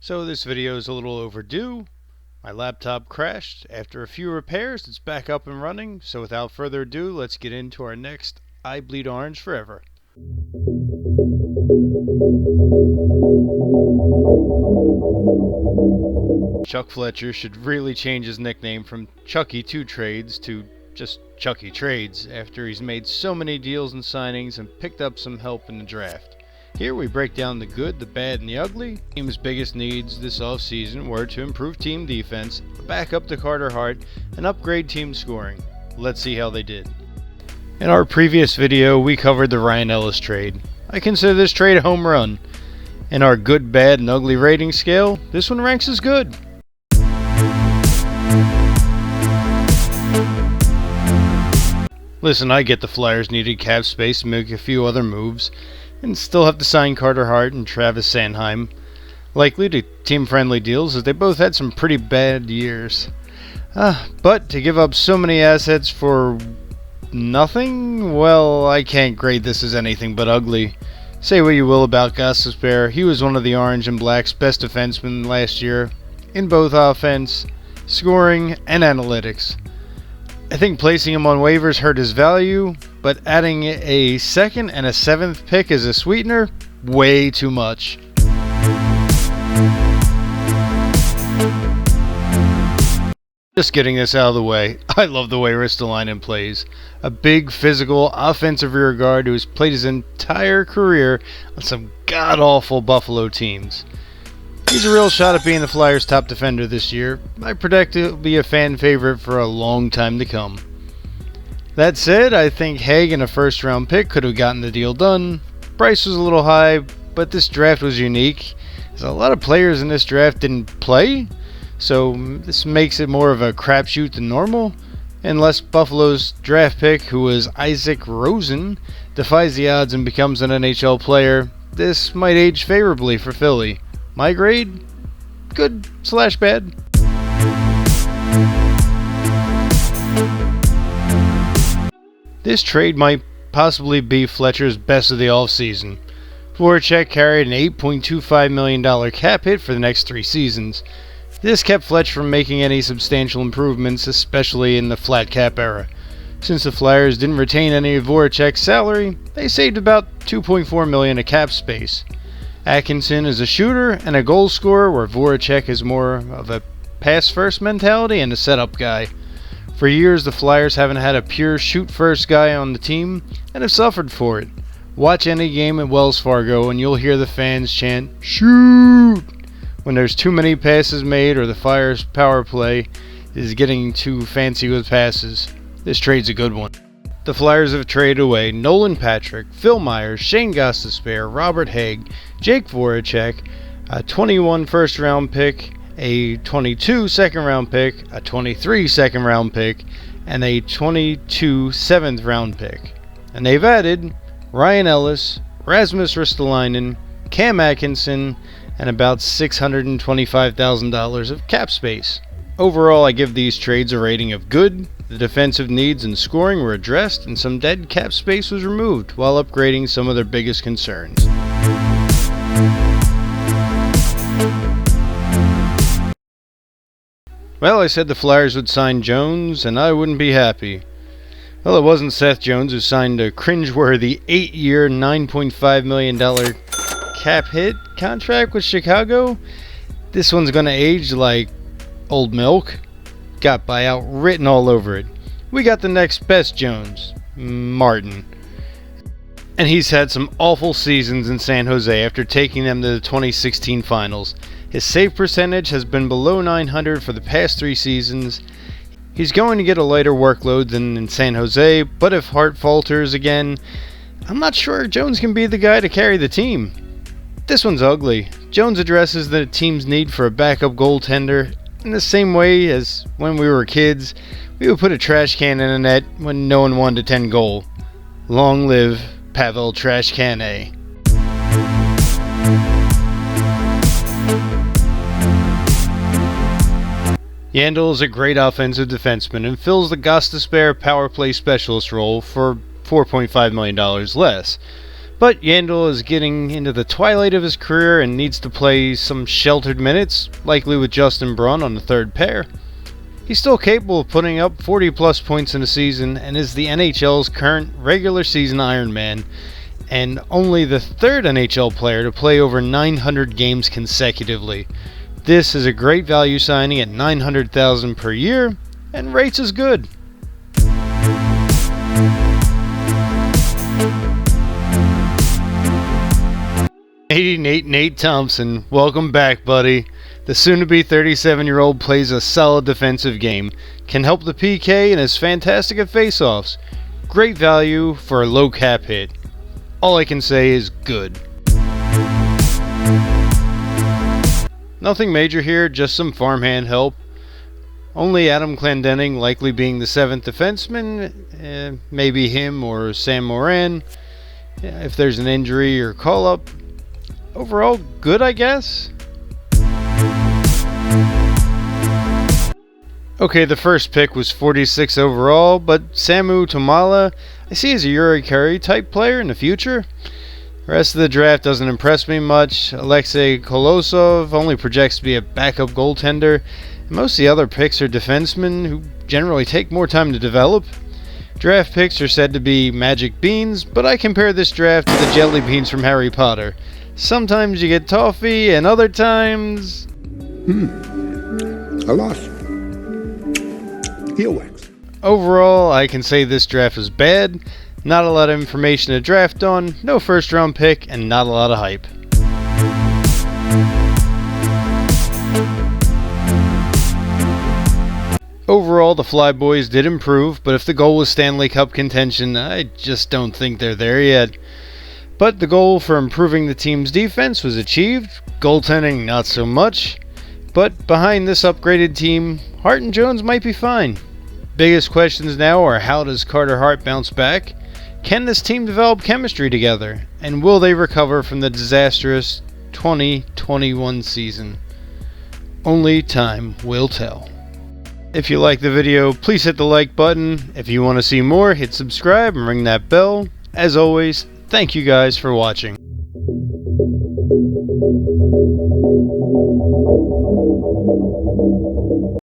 So this video is a little overdue. My laptop crashed. After a few repairs, it's back up and running. So without further ado, let's get into our next I Bleed Orange Forever. Chuck Fletcher should really change his nickname from Chucky 2 Trades to just Chucky Trades after he's made so many deals and signings and picked up some help in the draft. Here we break down the good, the bad, and the ugly. The team's biggest needs this offseason were to improve team defense, back up to Carter Hart, and upgrade team scoring. Let's see how they did. In our previous video, we covered the Ryan Ellis trade. I consider this trade a home run. In our good, bad, and ugly rating scale, this one ranks as good. Listen, I get the Flyers needed cap space to make a few other moves, and still have to sign Carter Hart and Travis Sanheim, likely to team-friendly deals as they both had some pretty bad years. But to give up so many assets for nothing, well, I can't grade this as anything but ugly. Say what you will about Gostisbehere, he was one of the Orange and Black's best defensemen last year, in both offense, scoring, and analytics. I think placing him on waivers hurt his value, but adding a second and a seventh pick as a sweetener, way too much. Just getting this out of the way, I love the way Ristolainen plays. A big, physical, offensive rear guard who has played his entire career on some god-awful Buffalo teams. He's a real shot at being the Flyers' top defender this year. I predict he'll be a fan favorite for a long time to come. That said, I think Haig and a first-round pick could have gotten the deal done. Price was a little high, but this draft was unique, as a lot of players in this draft didn't play, so this makes it more of a crapshoot than normal. Unless Buffalo's draft pick, who was Isaac Rosen, defies the odds and becomes an NHL player, this might age favorably for Philly. My grade? Good/bad. This trade might possibly be Fletcher's best of the offseason. Voracek carried an $8.25 million cap hit for the next 3 seasons. This kept Fletcher from making any substantial improvements, especially in the flat cap era. Since the Flyers didn't retain any of Voracek's salary, they saved about $2.4 million of cap space. Atkinson is a shooter and a goal scorer, where Voracek is more of a pass-first mentality and a setup guy. For years, the Flyers haven't had a pure shoot-first guy on the team and have suffered for it. Watch any game at Wells Fargo and you'll hear the fans chant, "Shoot!" when there's too many passes made or the Flyers' power play is getting too fancy with passes. This trade's a good one. The Flyers have traded away Nolan Patrick, Phil Myers, Shane Gostisbehere, Robert Haig, Jake Voracek, a 21 first-round pick, a 22 second-round pick, a 23 second-round pick, and a 22 seventh-round pick. And they've added Ryan Ellis, Rasmus Ristolainen, Cam Atkinson, and about $625,000 of cap space. Overall, I give these trades a rating of good. The defensive needs and scoring were addressed, and some dead cap space was removed, while upgrading some of their biggest concerns. Well, I said the Flyers would sign Jones, and I wouldn't be happy. Well, it wasn't Seth Jones who signed a cringeworthy 8-year, $9.5 million cap hit contract with Chicago. This one's going to age like old milk. Got buyout written all over it. We got the next best Jones, Martin. And he's had some awful seasons in San Jose after taking them to the 2016 finals. His save percentage has been below .900 for the past 3 seasons. He's going to get a lighter workload than in San Jose, but if Hart falters again, I'm not sure Jones can be the guy to carry the team. This one's ugly. Jones addresses the team's need for a backup goaltender in the same way as when we were kids, we would put a trash can in a net when no one wanted to tend goal. Long live Pavel Trash Can A. Yandel is a great offensive defenseman and fills the Gostisbehere power play specialist role for $4.5 million less. But Yandel is getting into the twilight of his career and needs to play some sheltered minutes, likely with Justin Braun on the third pair. He's still capable of putting up 40 plus points in a season and is the NHL's current regular season Ironman, and only the third NHL player to play over 900 games consecutively. This is a great value signing at $900,000 per year, and rates as good. Nate Thompson, welcome back, buddy. The soon-to-be 37-year-old plays a solid defensive game, can help the PK, and is fantastic at faceoffs. Great value for a low cap hit. All I can say is good. Nothing major here, just some farmhand help. Only Adam Clendening likely being the 7th defenseman, maybe him or Sam Morin, if there's an injury or call-up. Overall, good, I guess. Okay, the first pick was 46 overall, but Samu Tomala I see as a Yuri Curry type player in the future. The rest of the draft doesn't impress me much. Alexei Kolosov only projects to be a backup goaltender, and most of the other picks are defensemen who generally take more time to develop. Draft picks are said to be magic beans, but I compare this draft to the jelly beans from Harry Potter. Sometimes you get toffee, and other times... A loss. Earwax. Overall, I can say this draft was bad. Not a lot of information to draft on, no first round pick, and not a lot of hype. Overall, the Flyboys did improve, but if the goal was Stanley Cup contention, I just don't think they're there yet. But the goal for improving the team's defense was achieved, goaltending not so much. But behind this upgraded team, Hart and Jones might be fine. Biggest questions now are, how does Carter Hart bounce back? Can this team develop chemistry together? And will they recover from the disastrous 2021 season? Only time will tell. If you like the video, please hit the like button. If you want to see more, hit subscribe and ring that bell. As always, thank you guys for watching.